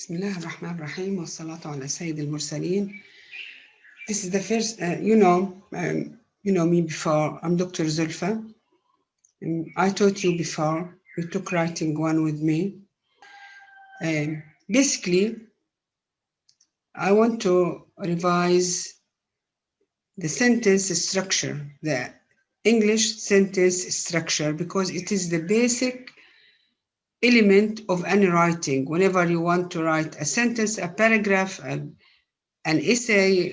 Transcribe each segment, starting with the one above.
بسم الله الرحمن الرحيم والصلاة على سيد المرسلين. This is the first, you know me before. I'm Dr. Zulfa. I taught you before. You took writing one with me. Basically, I want to revise the sentence structure, the English sentence structure, because it is the basic element of any writing. Whenever you want to write a sentence, a paragraph, an essay,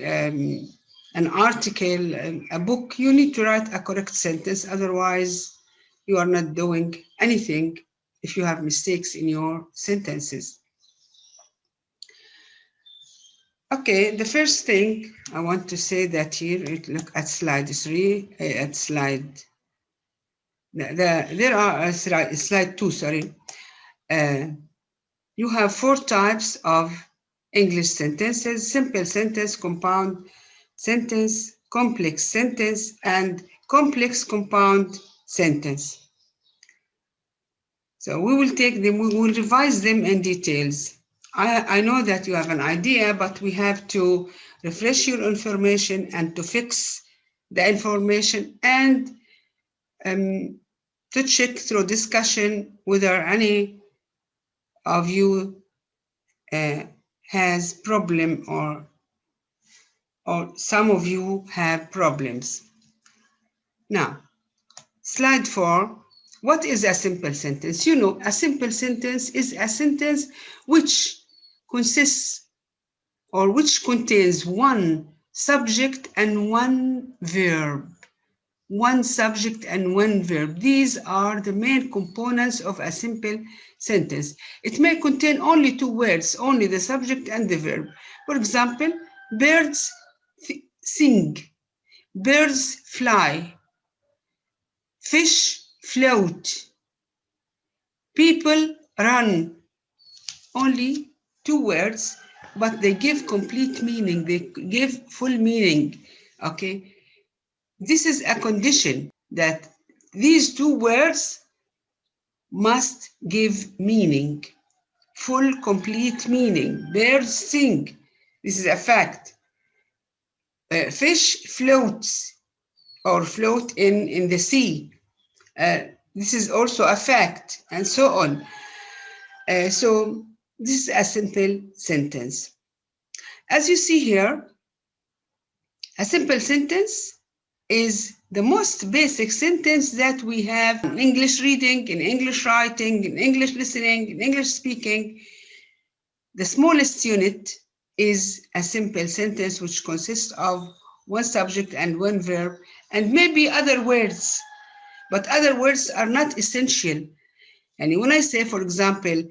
an article, a book, you need to write a correct sentence. Otherwise, you are not doing anything if you have mistakes in your sentences. Okay, the first thing I want to say that here, look at slide 3, at slide, there are slide 2, sorry. You have 4 types of English sentences: simple sentence, compound sentence, complex sentence, and complex compound sentence. So we will take them, we will revise them in details. I know that you have an idea, but we have to refresh your information and to fix the information and to check through discussion whether any of you has problem or some of you have problems. Now, slide 4. What is a simple sentence? You know, a simple sentence is a sentence which consists or which contains one subject and one verb. One subject and one verb. These are the main components of a simple sentence. It may contain only 2 words, only the subject and the verb. For example, birds sing, birds fly, fish float, people run. Only 2 words, but they give complete meaning. They give full meaning, okay? This is a condition that these 2 words must give meaning, full, complete meaning. Birds sing. This is a fact. Fish floats or float in the sea. This is also a fact, and so on. So this is a simple sentence. As you see here, a simple sentence is the most basic sentence that we have in English reading, in English writing, in English listening, in English speaking. The smallest unit is a simple sentence which consists of 1 subject and 1 verb, and maybe other words, but other words are not essential. And when I say, for example,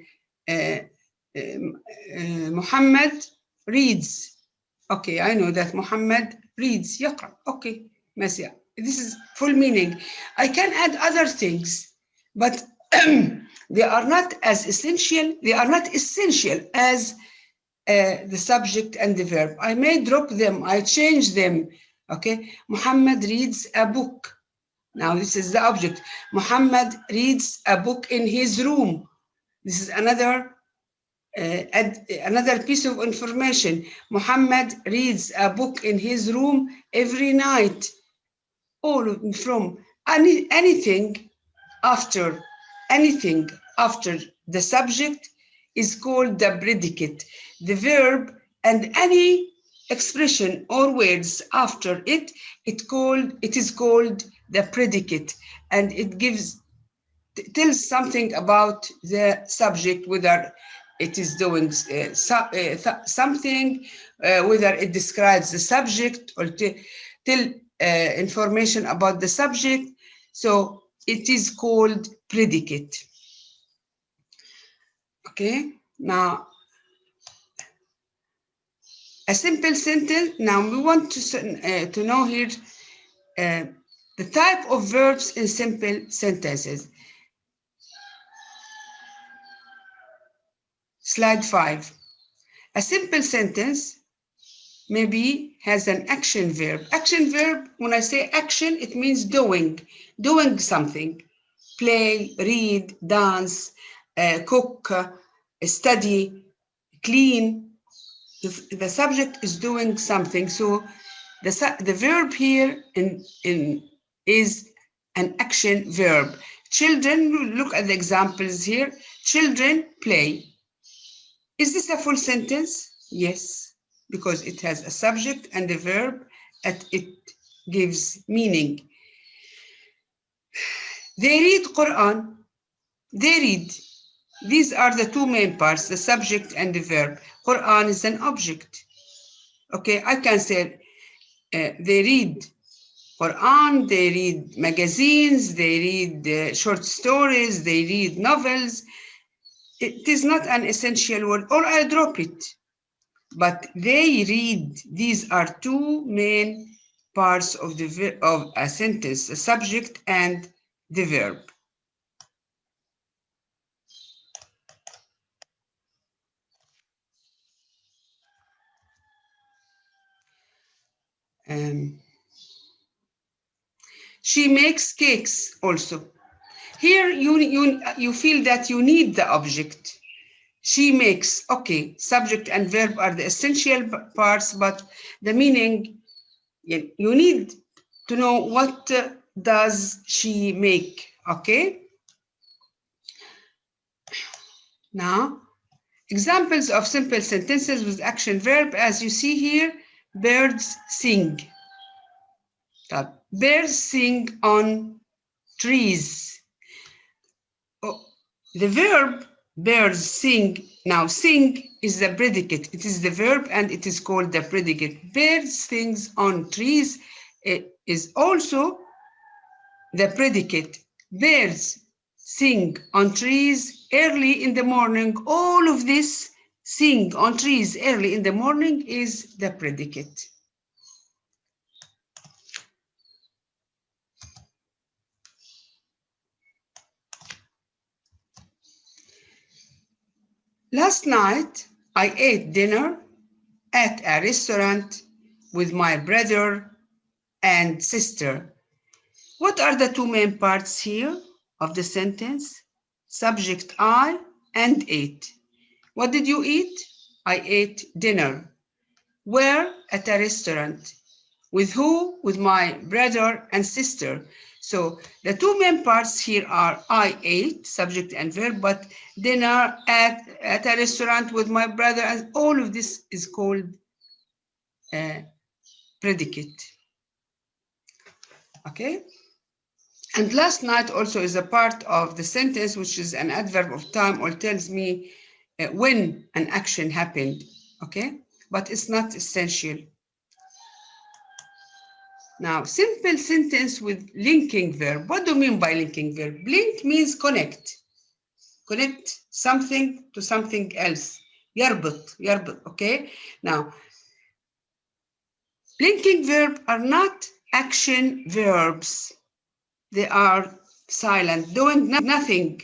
Muhammad reads, okay, I know that Muhammad reads, يقرأ, okay. This is full meaning. I can add other things, but they are not as essential. They are not essential as the subject and the verb. I may drop them. I change them. Okay. Muhammad reads a book. Now this is the object. Muhammad reads a book in his room. This is another piece of information. Muhammad reads a book in his room every night. All from anything after the subject is called the predicate. The verb and any expression or words after it, it is called the predicate, and it tells something about the subject, whether it is doing something, whether it describes the subject or tell information about the subject. So it is called predicate. Okay, now a simple sentence. Now we want to know here the type of verbs in simple sentences. Slide 5. A simple sentence maybe has an action verb. Action verb, when I say action, it means doing something. Play, read, dance, cook, study, clean. The subject is doing something. So the verb here is an action verb. Children, look at the examples here. Children play. Is this a full sentence? Yes, because it has a subject and a verb, and it gives meaning. They read Quran. They read. These are the two main parts, the subject and the verb. Quran is an object. Okay, I can say they read Quran, they read magazines, they read short stories, they read novels. It is not an essential word, or I drop it. But they read. These are two main parts of a sentence, the subject and the verb. She makes cakes also. Here you feel that you need the object. She makes, okay, subject and verb are the essential parts, but the meaning, you need to know what does she make, okay? Now, examples of simple sentences with action verb, as you see here, birds sing. Birds sing on trees. Oh, the verb birds sing. Now, sing is the predicate. It is the verb and it is called the predicate. Birds sings on trees is also the predicate. Birds sing on trees early in the morning. All of this, sing on trees early in the morning, is the predicate. Last night, I ate dinner at a restaurant with my brother and sister. What are the two main parts here of the sentence? Subject I and ate. What did you eat? I ate dinner. Where? At a restaurant. With who? With my brother and sister. So the two main parts here are I ate, subject and verb, but dinner at a restaurant with my brother, and all of this is called predicate. Okay? And last night also is a part of the sentence, which is an adverb of time, or tells me when an action happened. Okay? But it's not essential. Now, simple sentence with linking verb. What do you mean by linking verb? Link means connect. Connect something to something else. يربط, okay? Now, linking verbs are not action verbs. They are silent, doing nothing.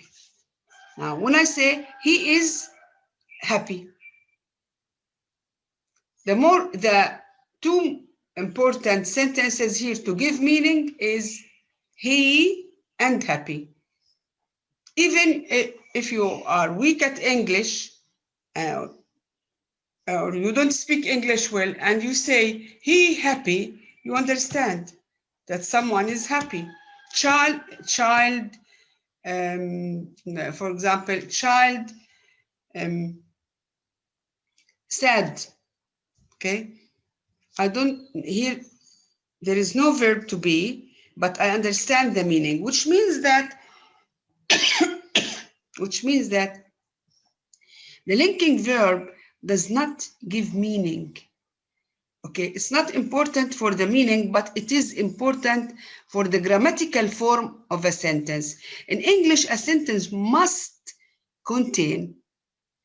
Now, when I say he is happy, the two important sentences here to give meaning is he and happy. Even if you are weak at English or you don't speak English well and you say he happy, you understand that someone is happy. Child, for example, child sad, okay? I don't, here, there is no verb to be, but I understand the meaning, which means that the linking verb does not give meaning. Okay, it's not important for the meaning, but it is important for the grammatical form of a sentence. In English, a sentence must contain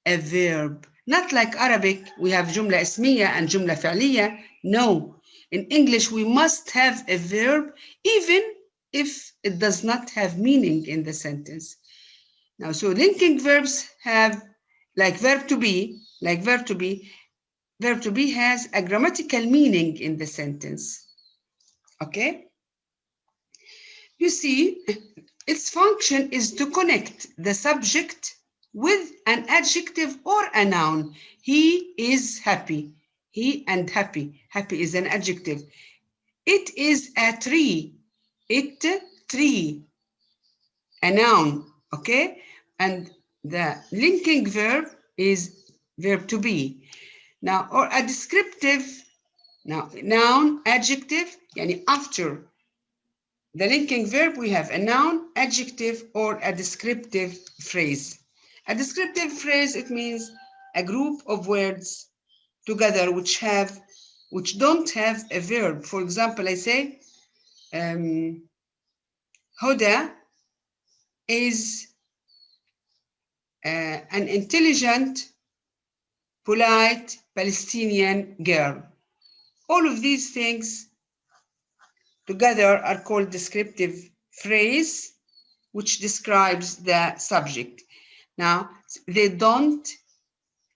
a verb. Not like Arabic, we have jumla ismiya and jumla fi'liya. No, in English, we must have a verb, even if it does not have meaning in the sentence. Now, so linking verbs have, like verb to be, verb to be has a grammatical meaning in the sentence. Okay? You see, its function is to connect the subject with an adjective or a noun. He is happy. He and happy. Happy is an adjective. It is a tree. It, tree. A noun, okay? And the linking verb is verb to be. Now, or a descriptive, now, noun, adjective, yani after the linking verb, we have a noun, adjective, or a descriptive phrase. A descriptive phrase, it means a group of words together which don't have a verb. For example, I say, Huda is an intelligent, polite Palestinian girl. All of these things together are called descriptive phrase, which describes the subject. Now, they don't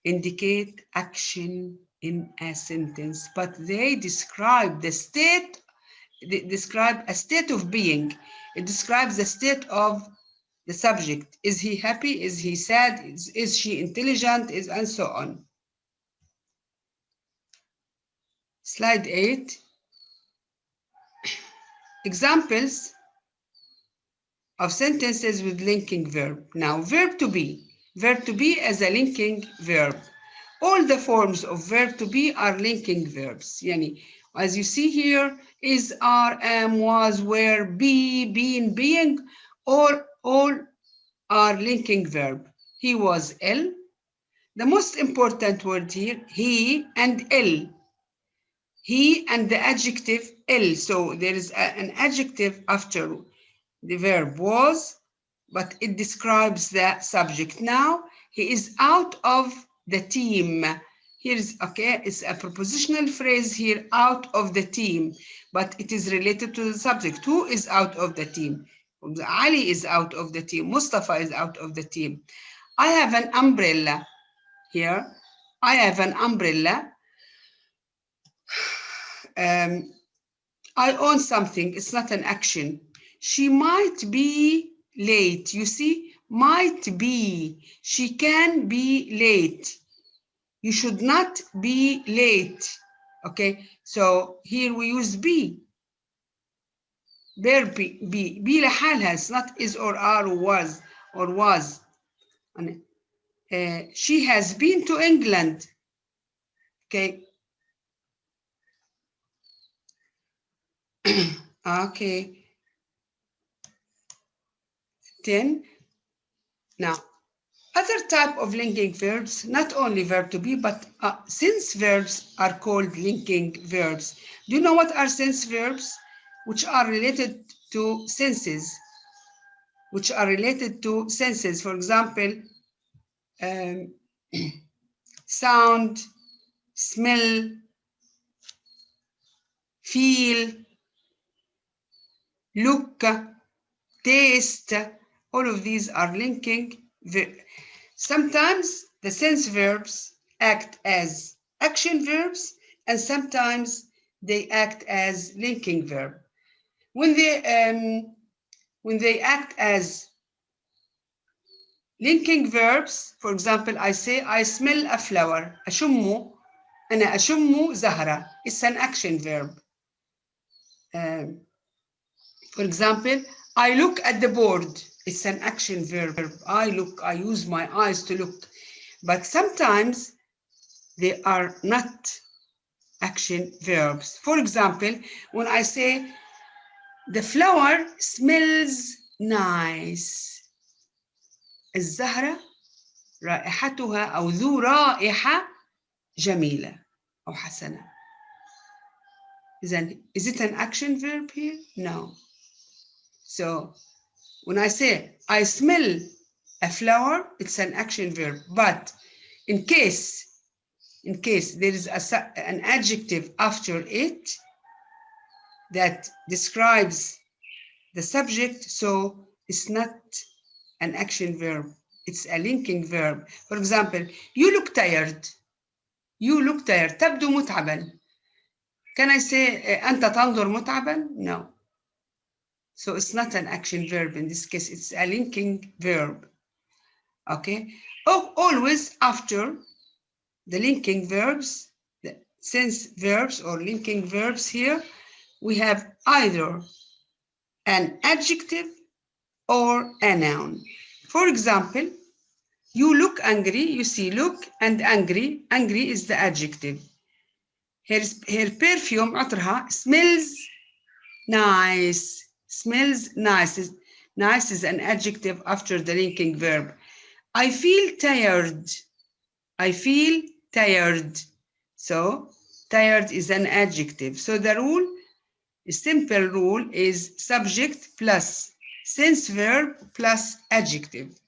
indicate action in a sentence, but they describe the state, they describe a state of being. It describes the state of the subject. Is he happy? Is he sad? Is she intelligent? And so on. Slide 8. Examples of sentences with linking verb. Now, verb to be. Verb to be as a linking verb. All the forms of verb to be are linking verbs. Yani, as you see here, is, are, am, was, were, be, been, being, or all are linking verb. He was ill. The most important word here, he and ill. He and the adjective ill. So there is an adjective after the verb was, but it describes the subject. Now, he is out of the team. Here is, okay, it's a prepositional phrase here, out of the team, but it is related to the subject. Who is out of the team? Ali is out of the team. Mustafa is out of the team. I have an umbrella here. I have an umbrella. I own something. It's not an action. She might be late. You see, might be. She can be late. You should not be late. Okay, so here we use be. Verb be. Be لحالها. It's not is or are or was. She has been to England. Okay. Okay. 10. Now, other type of linking verbs, not only verb to be, but since verbs are called linking verbs. Do you know what are since verbs? Which are related to senses. Which are related to senses. For example, sound, smell, feel, look, taste. All of these are linking verbs. Sometimes the sense verbs act as action verbs, and sometimes they act as linking verb. When they act as linking verbs, for example, I say, I smell a flower. أشم, أنا أشم زهرة. It's an action verb. For example, I look at the board. It's an action verb. I look, I use my eyes to look. But sometimes they are not action verbs. For example, when I say, the flower smells nice. الزهرة رائحتها أو ذو رائحة جميلة أو حسنة. Then, is it an action verb here? No. So, when I say, I smell a flower, it's an action verb. But in case there is an adjective after it that describes the subject, so it's not an action verb. It's a linking verb. For example, you look tired. You look tired. تبدو متعبا. Can I say, أنت تنظر متعبا? No. So it's not an action verb in this case. It's a linking verb. Okay, always after the linking verbs, the sense verbs or linking verbs here, we have either an adjective or a noun. For example, you look angry, you see look and angry. Angry is the adjective. Her perfume عطرها smells nice. Smells nice. Nice is an adjective after the linking verb. I feel tired. I feel tired. So tired is an adjective. So the rule, a simple rule, is subject plus sense verb plus adjective.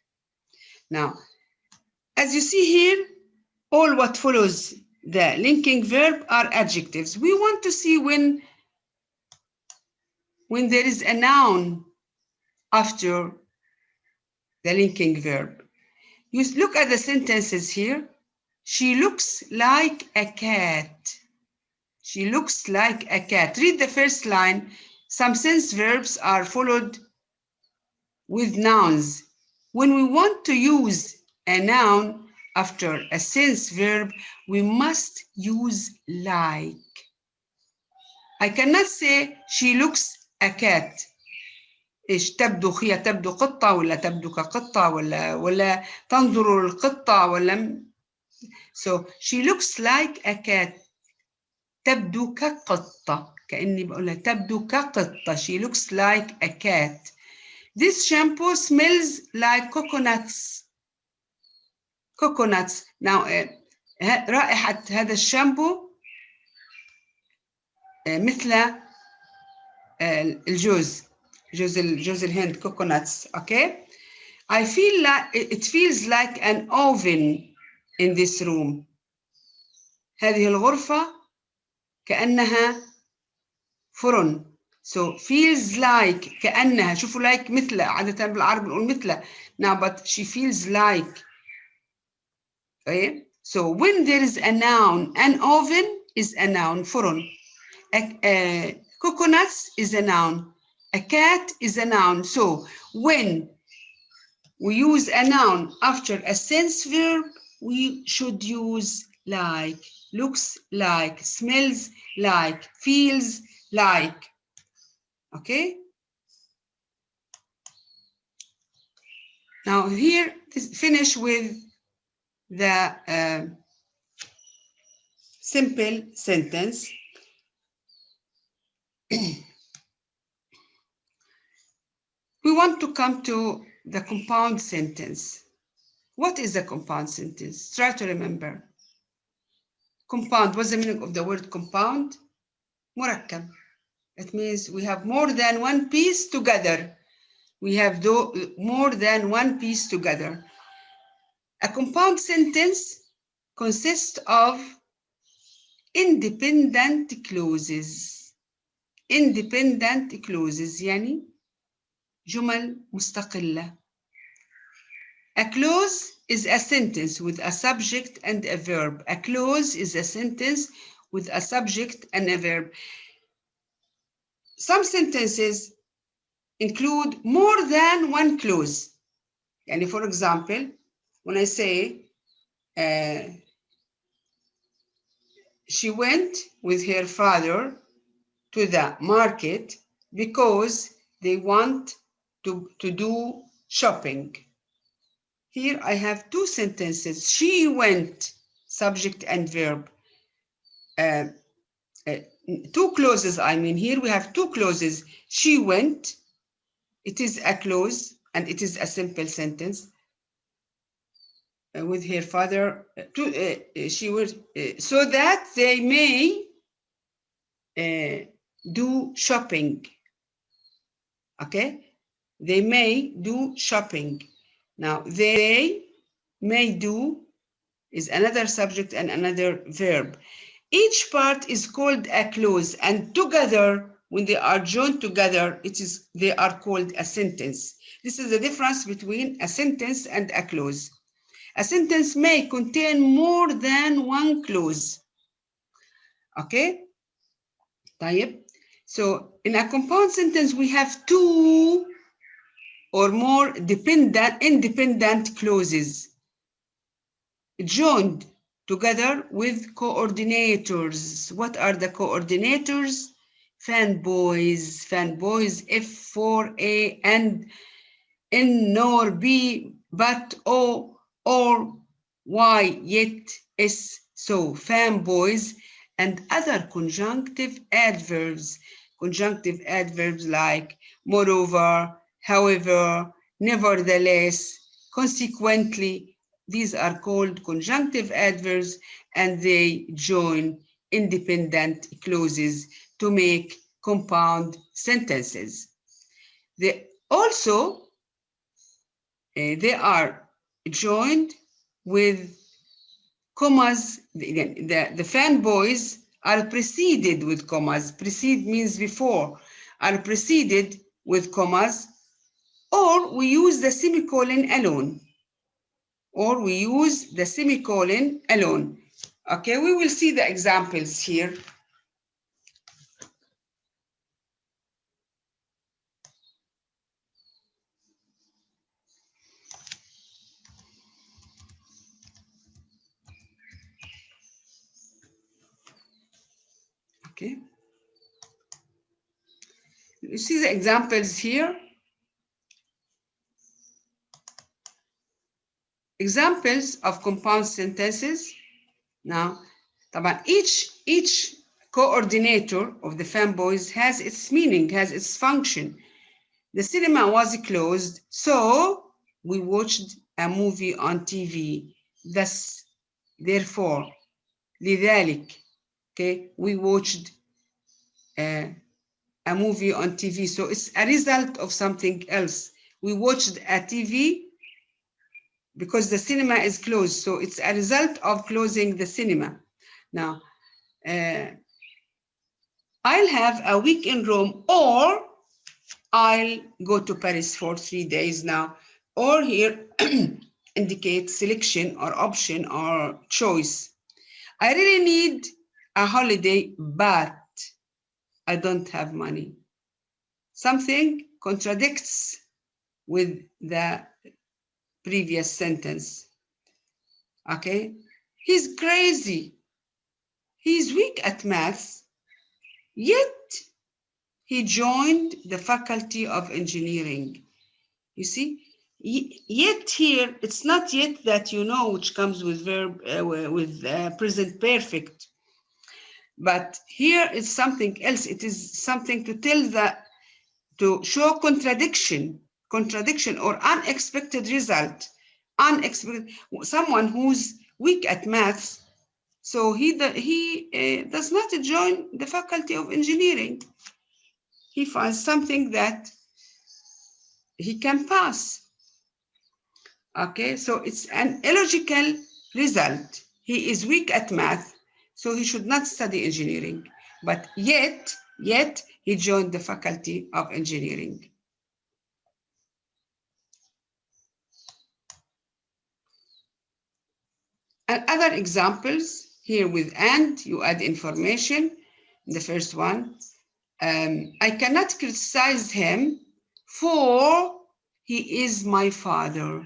Now, as you see here, all what follows the linking verb are adjectives. We want to see when there is a noun after the linking verb. You look at the sentences here. She looks like a cat. She looks like a cat. Read the first line. Some sense verbs are followed with nouns. When we want to use a noun after a sense verb, we must use like. I cannot say she looks a cat. إيش تبدو هي تبدو قطة ولا تبدو كقطة ولا تنظر القطة ولا. So she looks like a cat. تبدو كقطة. كأني بقولها تبدو كقطة. She looks like a cat. This shampoo smells like coconuts. Coconuts. Now رائحة هذا الشامبو مثل الجوز. جوز الهند, coconuts. Okay, I feel like it feels like an oven in this room. هذه الغرفة كأنها فرن. So feels like كأنها. شوفوا like مثل. عادة بالعربي نقول مثل. Now but she feels like. Okay, so when there is a noun, an oven is a noun, فرن. Coconuts is a noun. A cat is a noun. So when we use a noun after a sense verb, we should use like, looks like, smells like, feels like. Okay? Now here, finish with the simple sentence. We want to come to the compound sentence. What is a compound sentence? Try to remember. Compound, what's the meaning of the word compound? مركب. It means we have more than one piece together. We have more than one piece together. A compound sentence consists of independent clauses. Independent clauses يعني جمل مستقلة. A clause is a sentence with a subject and a verb. A clause is a sentence with a subject and a verb. Some sentences include more than one clause. يعني for example, when I say she went with her father to the market because they want to do shopping. Here I have two sentences. She went, subject and verb. Two clauses, I mean. Here we have two clauses. She went, it is a clause and it is a simple sentence. With her father, she was, so that they may do shopping. Okay, they may do shopping. Now, they may do is another subject and another verb. Each part is called a clause, and together, when they are joined together, they are called a sentence. This is the difference between a sentence and a clause. A sentence may contain more than one clause. Okay? طيب. So in a compound sentence, we have two or more independent clauses joined together with coordinators. What are the coordinators? Fanboys, F4A and N nor B, but O or Y, yet, S. So fanboys and other conjunctive adverbs like moreover, however, nevertheless, consequently. These are called conjunctive adverbs, and they join independent clauses to make compound sentences. They are joined with commas. The fanboys are preceded with commas. Precede means before, are preceded with commas, or we use the semicolon alone. Okay, we will see the examples here. Okay. You see the examples here. Examples of compound sentences. Now, each coordinator of the fanboys has its meaning, has its function. The cinema was closed, so we watched a movie on TV. Thus, therefore, لذلك. Okay, we watched a movie on TV. So it's a result of something else. We watched a TV because the cinema is closed. So it's a result of closing the cinema. Now, I'll have a week in Rome, or I'll go to Paris for 3 days now. Or here indicates selection or option or choice. I really need a holiday, but I don't have money. Something contradicts with the previous sentence. Okay, he's crazy. He's weak at maths, yet he joined the faculty of engineering. You see, yet here, it's not yet that you know, which comes with verb, with present perfect. But here it's something else. It is something to to show contradiction or unexpected result. Someone who's weak at maths, so he does not join the faculty of engineering. He finds something that he can pass. Okay, so it's an illogical result. He is weak at math, so he should not study engineering. But yet he joined the faculty of engineering. And other examples here with and, you add information. The first one, I cannot criticize him for he is my father.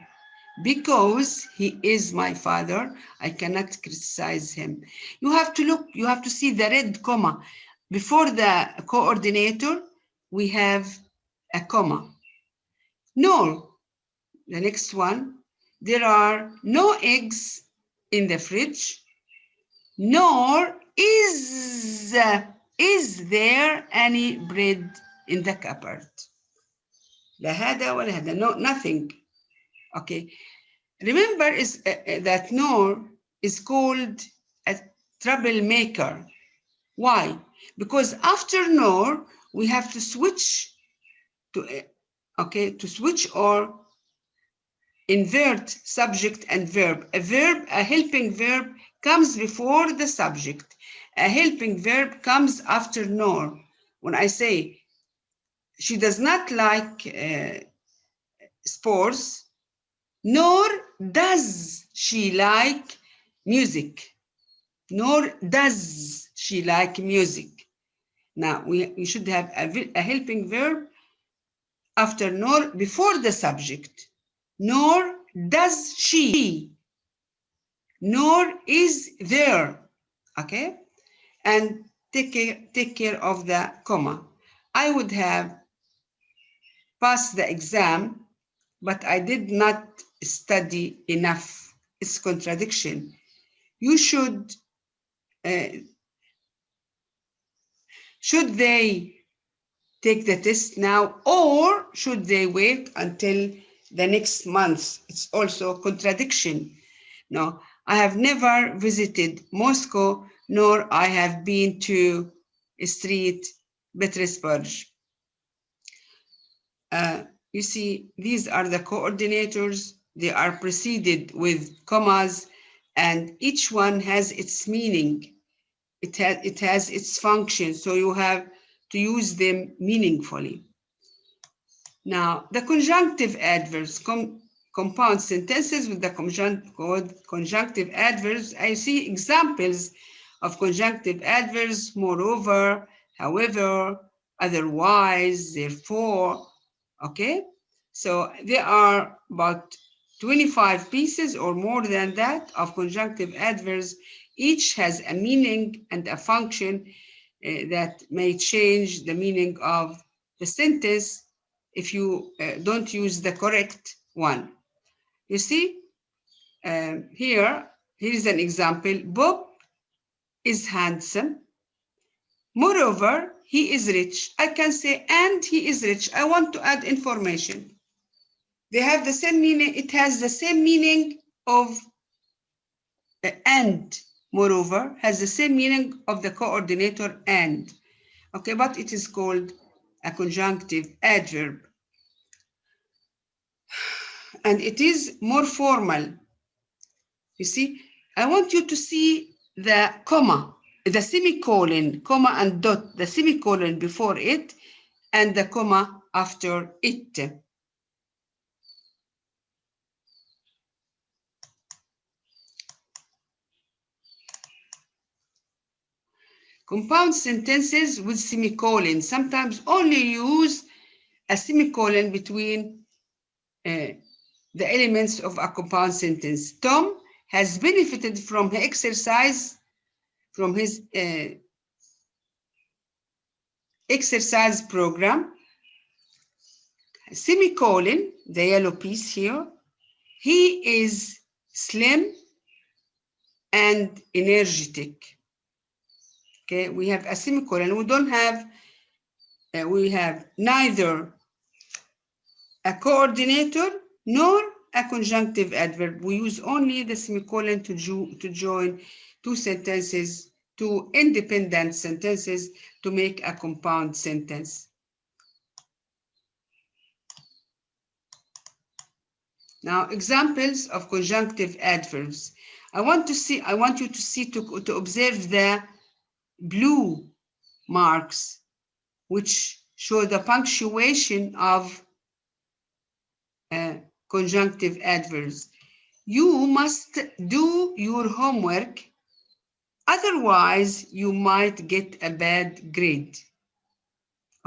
Because he is my father, I cannot criticize him. You have to look, you have to see the red comma. Before the coordinator, we have a comma. Nor, the next one, there are no eggs in the fridge, nor is there any bread in the cupboard. لا هذا ولا هذا, no, nothing. Okay, remember that nor is called a troublemaker. Why? Because after nor, we have to switch to switch or invert subject and verb. A helping verb comes before the subject. A helping verb comes after nor. When I say she does not like sports, nor does she like music. Nor does she like music. Now, we should have a helping verb after nor before the subject. Nor does she. Nor is there. Okay? And take care of the comma. I would have passed the exam, but I did not study enough. It's contradiction. You should they take the test now, or should they wait until the next month? It's also a contradiction. No, I have never visited Moscow, nor I have been to St. Petersburg. You see, these are the coordinators. They are preceded with commas, and each one has its meaning. It has its function, so you have to use them meaningfully. Now, the conjunctive adverbs, compound sentences with the conjunctive adverbs. I see examples of conjunctive adverbs: moreover, however, otherwise, therefore. Okay, so there are about 25 pieces or more than that of conjunctive adverbs. Each has a meaning and a function that may change the meaning of the sentence if you don't use the correct one. You see, here is an example. Bob is handsome. Moreover, he is rich. I can say, and he is rich. I want to add information. They have the same meaning. It has the same meaning of and. Moreover, has the same meaning of the coordinator and. Okay, but it is called a conjunctive adverb. And it is more formal. You see, I want you to see the comma, the semicolon, comma and dot, the semicolon before it, and the comma after it. Compound sentences with semicolon sometimes only use a semicolon between the elements of a compound sentence. Tom has benefited from his exercise program. Semicolon, the yellow piece here. He is slim and energetic. Okay, we have a semicolon. We don't have, we have neither a coordinator nor a conjunctive adverb. We use only the semicolon to join two sentences, two independent sentences to make a compound sentence. Now, examples of conjunctive adverbs. I want you to observe the blue marks, which show the punctuation of conjunctive adverbs. You must do your homework, otherwise you might get a bad grade.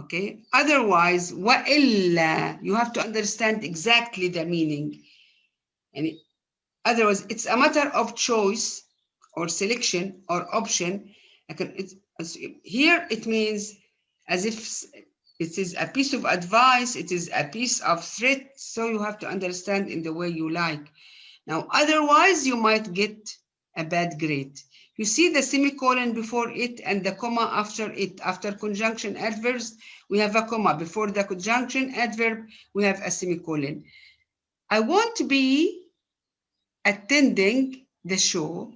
Okay, otherwise, وإلا, you have to understand exactly the meaning. And otherwise, it's a matter of choice or selection or option. Here it means as if it is a piece of advice, it is a piece of threat, so you have to understand in the way you like. Now, otherwise, you might get a bad grade. You see the semicolon before it and the comma after it. After conjunction adverbs, we have a comma. Before the conjunction adverb, we have a semicolon. I won't be attending the show,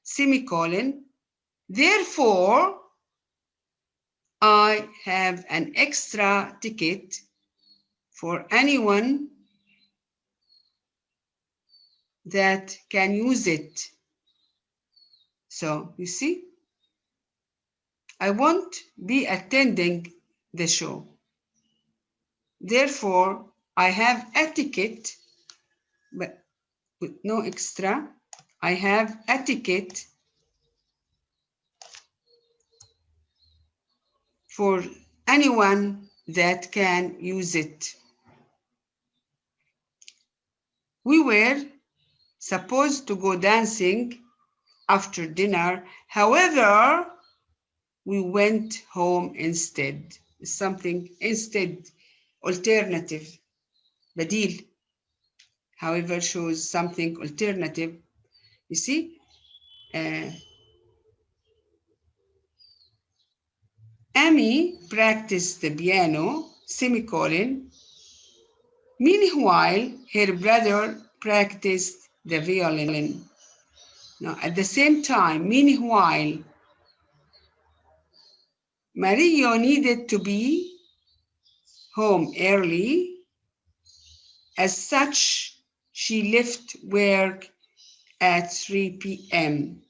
semicolon. Therefore, I have an extra ticket for anyone that can use it. So, you see, I won't be attending the show. Therefore, I have a ticket, but with no extra. I have a ticket for anyone that can use it. We were supposed to go dancing after dinner. However, we went home instead. Something instead, alternative, بديل. However, shows something alternative. You see? Amy practiced the piano, semicolon. Meanwhile, her brother practiced the violin. Now, at the same time, meanwhile, Mario needed to be home early. As such, she left work at 3 p.m.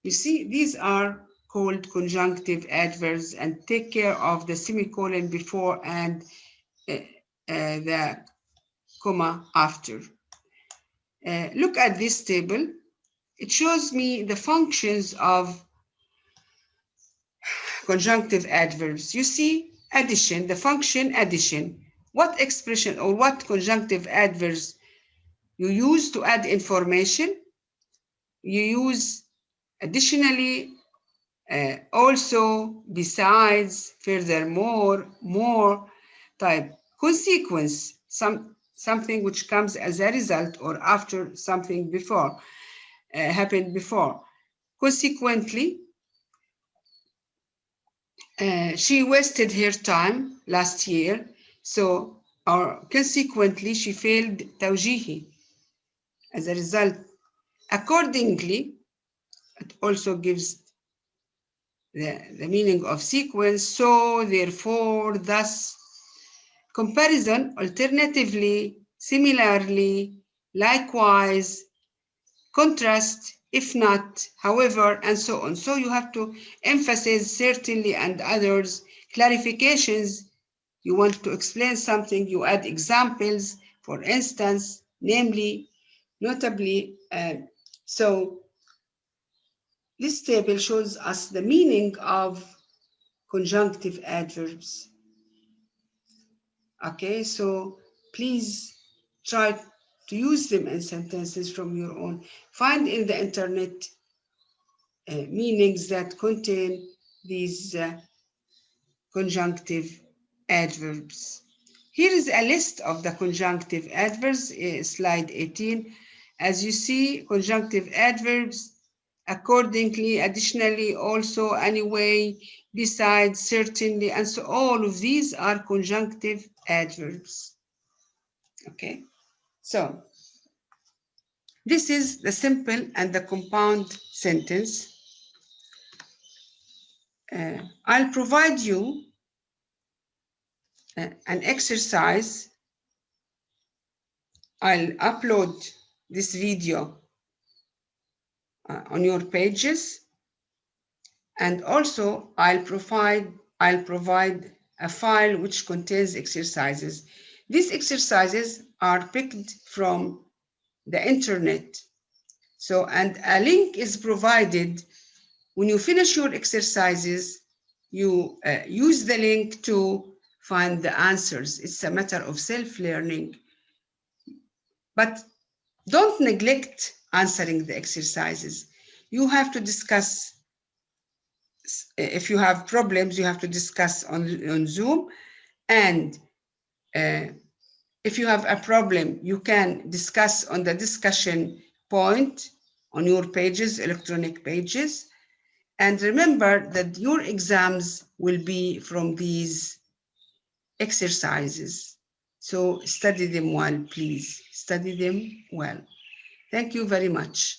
You see, these are called conjunctive adverbs, and take care of the semicolon before and the comma after. Look at this table. It shows me the functions of conjunctive adverbs. You see, addition, the function addition. What expression or what conjunctive adverbs you use to add information? You use additionally, also, besides, furthermore, more. Type consequence, something which comes as a result or after something before happened before. Consequently, she wasted her time last year, so or consequently she failed توجيهي. As a result, accordingly, it also gives the meaning of sequence. So, therefore, thus. Comparison, alternatively, similarly, likewise, contrast, if not, however, and so on. So you have to emphasize certainly and others, clarifications. You want to explain something, you add examples, for instance, namely, notably. So this table shows us the meaning of conjunctive adverbs. Okay, so please try to use them in sentences from your own. Find in the internet meanings that contain these conjunctive adverbs. Here is a list of the conjunctive adverbs, slide 18. As you see, conjunctive adverbs, accordingly, additionally, also, anyway, besides, certainly, and so all of these are conjunctive adverbs. Okay, so this is the simple and the compound sentence. I'll provide you an exercise. I'll upload this video on your pages, and also I'll provide a file which contains exercises. These exercises are picked from the internet. So, and a link is provided. When you finish your exercises, you use the link to find the answers. It's a matter of self-learning. But don't neglect answering the exercises. You have to discuss. If you have problems, you have to discuss on Zoom. And if you have a problem, you can discuss on the discussion point on your pages, electronic pages. And remember that your exams will be from these exercises. So study them well, please. Study them well. Thank you very much.